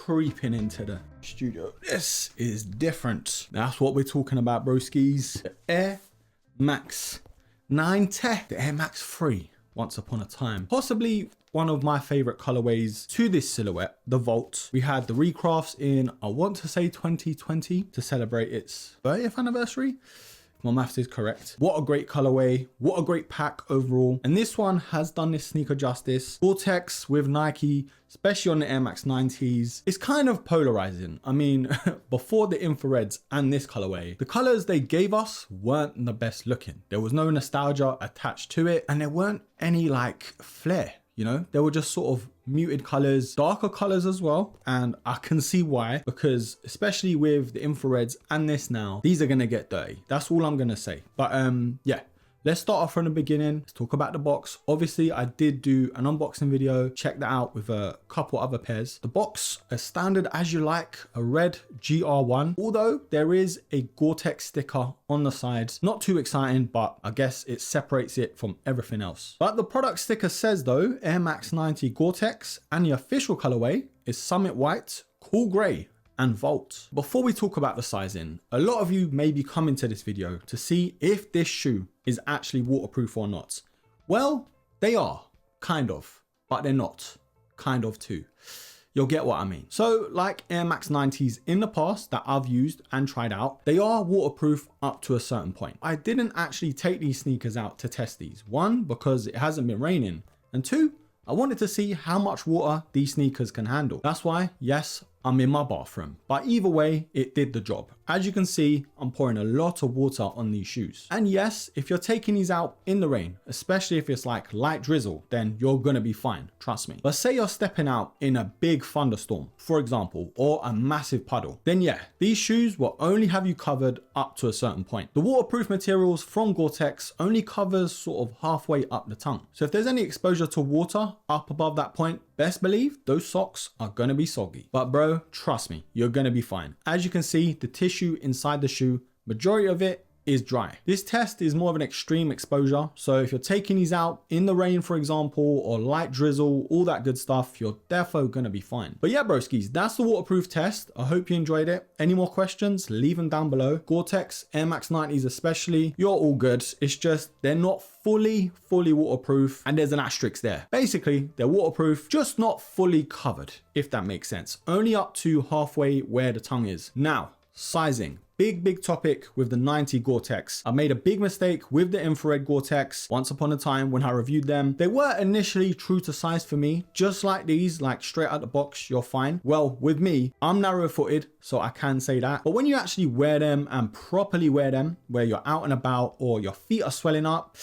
creeping into the studio. This is different. That's what we're talking about, broskis. The Air Max 9 Tech, the Air Max 3, once upon a time. Possibly one of my favorite colorways to this silhouette, the Vault. We had the recrafts in, I want to say 2020 to celebrate its 30th anniversary. My maths is correct. What a great colorway. What a great pack overall. And this one has done this sneaker justice. Gore-Tex with Nike, especially on the Air Max 90s. It's kind of polarizing. I mean, before the infrareds and this colorway, the colors they gave us weren't the best looking. There was no nostalgia attached to it, and there weren't any like flair. You know, they were just sort of muted colors, darker colors as well. And I can see why, because especially with the infrareds and this now, these are going to get dirty. That's all I'm going to say. But yeah, let's start off from the beginning. Let's talk about the box. Obviously, I did do an unboxing video. Check that out with a couple other pairs. The box, as standard as you like, a red GR1. Although there is a Gore-Tex sticker on the sides. Not too exciting, but I guess it separates it from everything else. But the product sticker says though, Air Max 90 Gore-Tex, and the official colorway is Summit White, Cool Grey, and Vault. Before we talk about the sizing, a lot of you may be coming to this video to see if this shoe is actually waterproof or not. Well, they are, kind of, but they're not, kind of too. You'll get what I mean. So like Air Max 90s in the past that I've used and tried out, they are waterproof up to a certain point. I didn't actually take these sneakers out to test these. One, because it hasn't been raining, and two, I wanted to see how much water these sneakers can handle. That's why, yes, I'm in my bathroom. But either way, it did the job. As you can see, I'm pouring a lot of water on these shoes. And yes, if you're taking these out in the rain, especially if it's like light drizzle, then you're gonna be fine, trust me. But say you're stepping out in a big thunderstorm, for example, or a massive puddle, then yeah, these shoes will only have you covered up to a certain point. The waterproof materials from Gore-Tex only covers sort of halfway up the tongue. So if there's any exposure to water up above that point, best believe those socks are gonna be soggy. But bro, trust me, you're gonna be fine. As you can see, the tissue inside the shoe, majority of it is dry. This test is more of an extreme exposure. So if you're taking these out in the rain, for example, or light drizzle, all that good stuff, you're defo gonna be fine. But yeah, broskis, that's the waterproof test. I hope you enjoyed it. Any more questions, leave them down below. Gore-Tex, Air Max 90s especially, you're all good. It's just, they're not fully waterproof, and there's an asterisk there. Basically, they're waterproof, just not fully covered, if that makes sense. Only up to halfway where the tongue is. Now, sizing. Big topic with the 90 Gore-Tex. I made a big mistake with the infrared Gore-Tex once upon a time when I reviewed them. They were initially true to size for me, just like these, like straight out the box, you're fine. Well, with me, I'm narrow footed, so I can say that. But when you actually wear them and properly wear them, where you're out and about or your feet are swelling up,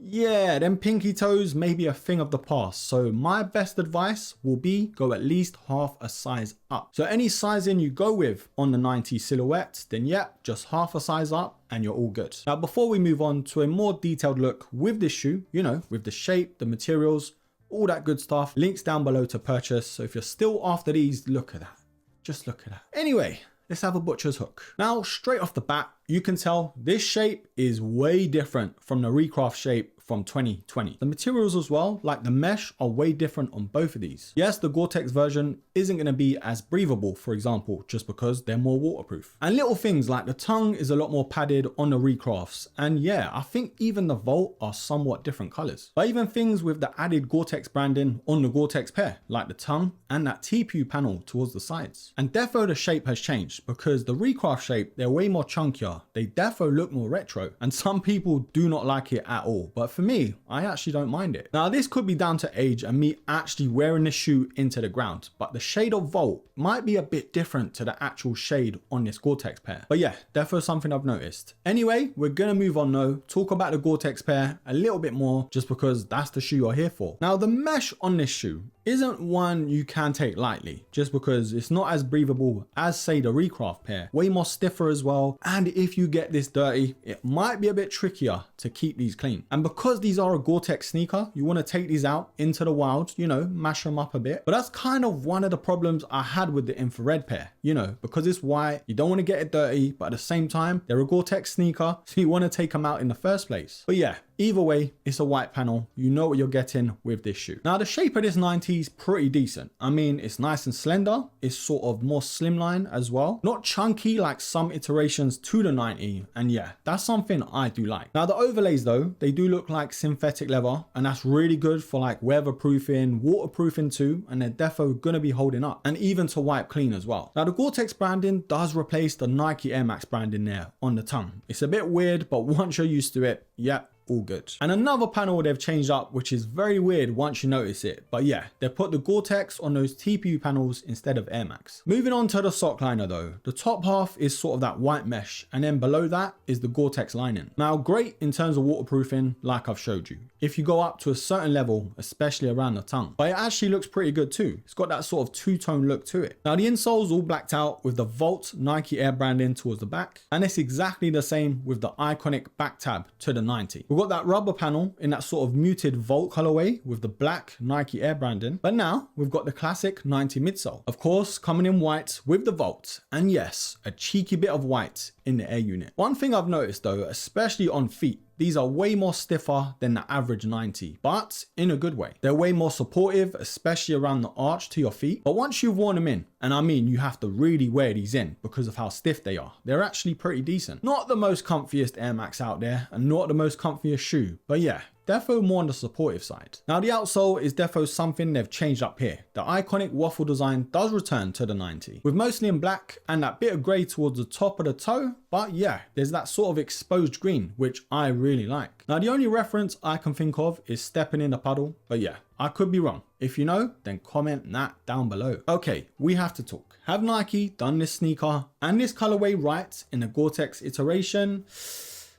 yeah, them pinky toes may be a thing of the past. So my best advice will be go at least half a size up. So any sizing you go with on the 90 silhouette, then yeah, just half a size up and you're all good. Now, before we move on to a more detailed look with this shoe, you know, with the shape, the materials, all that good stuff, links down below to purchase. So if you're still after these, look at that. Just look at that. Anyway, let's have a butcher's hook. Now, straight off the bat, you can tell this shape is way different from the recraft shape from 2020. The materials as well, like the mesh, are way different on both of these. Yes, the Gore-Tex version isn't going to be as breathable, for example, just because they're more waterproof. And little things like the tongue is a lot more padded on the recrafts. And yeah, I think even the Vault are somewhat different colors. But even things with the added Gore-Tex branding on the Gore-Tex pair, like the tongue and that TPU panel towards the sides. And defo the shape has changed because the recraft shape, they're way more chunkier. They defo look more retro, and some people do not like it at all. But for me, I actually don't mind it. Now, this could be down to age and me actually wearing the shoe into the ground, but the shade of Vault might be a bit different to the actual shade on this Gore-Tex pair. But yeah, definitely something I've noticed. Anyway, we're gonna move on though, talk about the Gore-Tex pair a little bit more, just because that's the shoe you're here for. Now, the mesh on this shoe isn't one you can take lightly, just because it's not as breathable as say the recraft pair, way more stiffer as well. And if you get this dirty, it might be a bit trickier to keep these clean. And because these are a Gore-Tex sneaker, you want to take these out into the wild, you know, mash them up a bit. But that's kind of one of the problems I had with the infrared pair, you know, because it's white, you don't want to get it dirty, but at the same time, they're a Gore-Tex sneaker, so you want to take them out in the first place. But yeah, either way, it's a white panel. You know what you're getting with this shoe. Now, the shape of this 90 is pretty decent. I mean, it's nice and slender. It's sort of more slimline as well. Not chunky like some iterations to the 90. And yeah, that's something I do like. Now, the overlays though, they do look like synthetic leather, and that's really good for like weatherproofing, waterproofing too, and they're defo gonna be holding up, and even to wipe clean as well. Now, the Gore-Tex branding does replace the Nike Air Max branding there on the tongue. It's a bit weird, but once you're used to it, yeah, all good. And another panel they've changed up, which is very weird once you notice it, but yeah, they put the Gore-Tex on those TPU panels instead of Air Max. Moving on to the sock liner though, the top half is sort of that white mesh, and then below that is the Gore-Tex lining. Now, great in terms of waterproofing, like I've showed you, if you go up to a certain level, especially around the tongue, but it actually looks pretty good too. It's got that sort of two-tone look to it. Now, the insole's all blacked out with the Volt Nike Air branding towards the back, and it's exactly the same with the iconic back tab to the 90. We've got that rubber panel in that sort of muted Volt colorway with the black Nike Air branding, but now we've got the classic 90 midsole, of course coming in white with the Volt, and yes, a cheeky bit of white in the air unit. One thing I've noticed though, especially on feet, these are way more stiffer than the average 90, but in a good way. They're way more supportive, especially around the arch to your feet. But once you've worn them in, and I mean you have to really wear these in because of how stiff they are, they're actually pretty decent. Not the most comfiest Air Max out there, and not the most comfiest shoe, but yeah, defo more on the supportive side. Now, the outsole is defo something they've changed up here. The iconic waffle design does return to the 90, with mostly in black and that bit of grey towards the top of the toe, but yeah, there's that sort of exposed green, which I really like. Now, the only reference I can think of is stepping in the puddle, but yeah, I could be wrong. If you know, then comment that down below. Okay, we have to talk. Have Nike done this sneaker and this colorway right in the Gore-Tex iteration?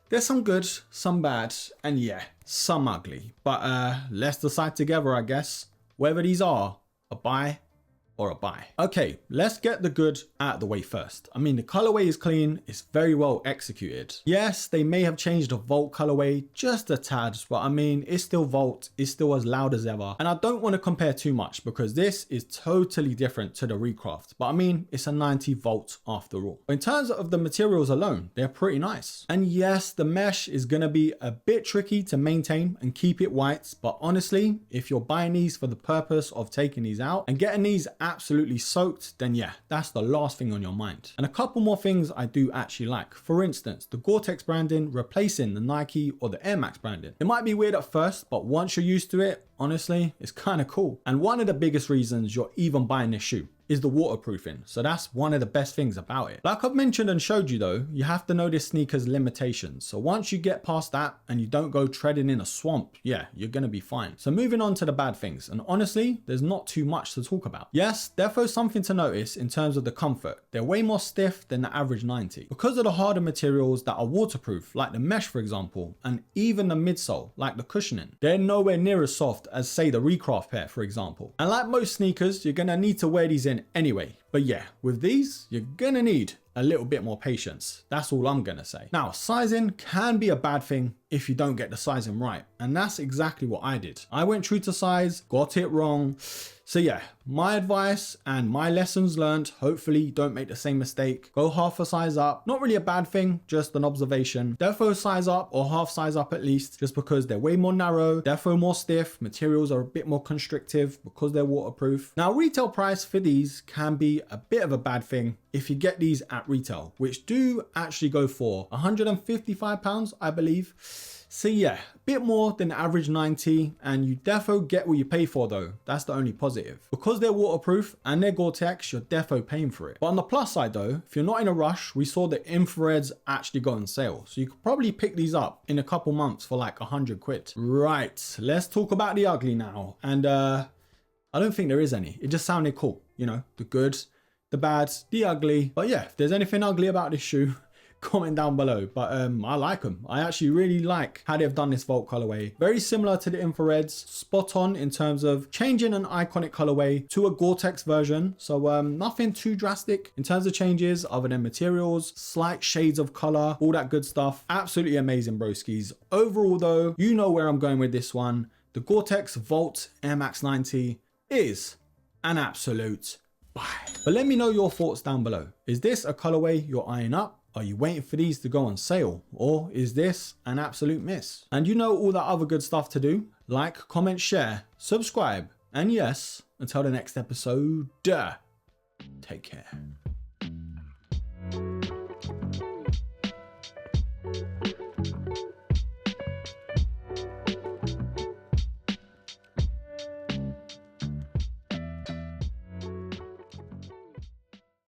There's some good, some bad, and yeah, some ugly. But let's decide together, I guess, whether these are a buy or a buy. Okay, let's get the good out of the way first. I mean, the colorway is clean, it's very well executed. Yes, they may have changed the Volt colorway just a tad, but I mean, it's still Volt, it's still as loud as ever. And I don't want to compare too much because this is totally different to the Recraft, but I mean, it's a 90 Volt after all. But in terms of the materials alone, they're pretty nice. And yes, the mesh is gonna be a bit tricky to maintain and keep it white, but honestly, if you're buying these for the purpose of taking these out and getting these absolutely soaked, then yeah, that's the last thing on your mind. And a couple more things I do actually like. For instance, the Gore-Tex branding replacing the Nike or the Air Max branding. It might be weird at first, but once you're used to it, honestly, it's kind of cool. And one of the biggest reasons you're even buying this shoe is the waterproofing. So that's one of the best things about it. Like I've mentioned and showed you though, you have to know this sneaker's limitations. So once you get past that and you don't go treading in a swamp, yeah, you're gonna be fine. So moving on to the bad things. And honestly, there's not too much to talk about. Yes, definitely something to notice in terms of the comfort. They're way more stiff than the average 90. Because of the harder materials that are waterproof, like the mesh for example, and even the midsole, like the cushioning, they're nowhere near as soft as say the Recraft pair for example. And like most sneakers, you're gonna need to wear these in anyway. But yeah, with these, you're gonna need a little bit more patience. That's all I'm gonna say. Now, sizing can be a bad thing if you don't get the sizing right. And that's exactly what I did. I went true to size, got it wrong. So yeah, my advice and my lessons learned, hopefully don't make the same mistake. Go half a size up. Not really a bad thing, just an observation. Defo size up or half size up at least, just because they're way more narrow, defo more stiff, materials are a bit more constrictive because they're waterproof. Now, retail price for these can be a bit of a bad thing if you get these at retail, which do actually go for £155, I believe. So yeah, a bit more than the average 90, and you defo get what you pay for though. That's the only positive. Because they're waterproof and they're Gore-Tex, you're defo paying for it. But on the plus side though, if you're not in a rush, we saw the infrareds actually go on sale. So you could probably pick these up in a couple months for like 100 quid. Right, let's talk about the ugly now. And I don't think there is any. It just sounded cool. You know, the good, the bad, the ugly. But yeah, if there's anything ugly about this shoe, comment down below. But I like them. I actually really like how they've done this Volt colorway. Very similar to the infrareds, spot on in terms of changing an iconic colorway to a Gore-Tex version. So nothing too drastic in terms of changes other than materials, slight shades of color, all that good stuff. Absolutely amazing broskis. Overall though, you know where I'm going with this one. The Gore-Tex Volt Air Max 90 is an absolute buy. But let me know your thoughts down below. Is this a colorway you're eyeing up? Are you waiting for these to go on sale? Or is this an absolute miss? And you know all that other good stuff to do. Like, comment, share, subscribe. And yes, until the next episode, take care.